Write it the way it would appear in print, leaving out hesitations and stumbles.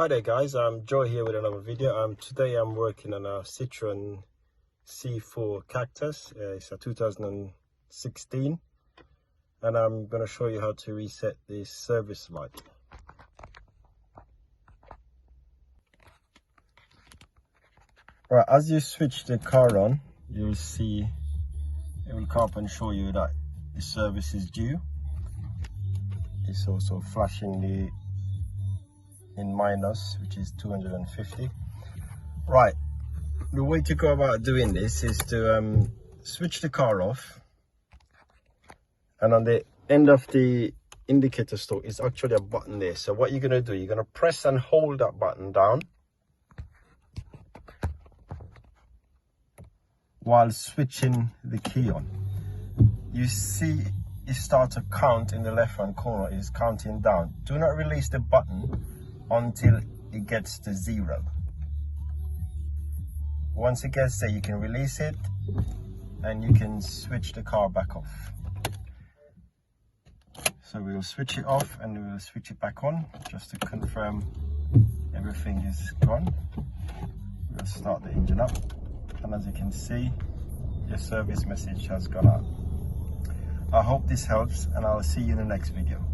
Hi there guys, I'm Joe here with another video. Today I'm working on a Citroen C4 Cactus. It's a 2016 and I'm going to show you how to reset the service light. Right, as you switch the car on, you'll see it will come up and show you that the service is due. It's also flashing the in minus, which is 250. Right, the way to go about doing this is to switch the car off, and on the end of the indicator stroke is actually a button there. So what you're going to do, you're going to press and hold that button down while switching the key on. You see it start to count in the left hand corner, is counting down. Do not release the button until it gets to 0. Once it gets there, you can release it and you can switch the car back off. So we'll switch it off and we'll switch it back on just to confirm everything is gone. We'll start the engine up, and as you can see, your service message has gone out. I hope this helps, and I'll see you in the next video.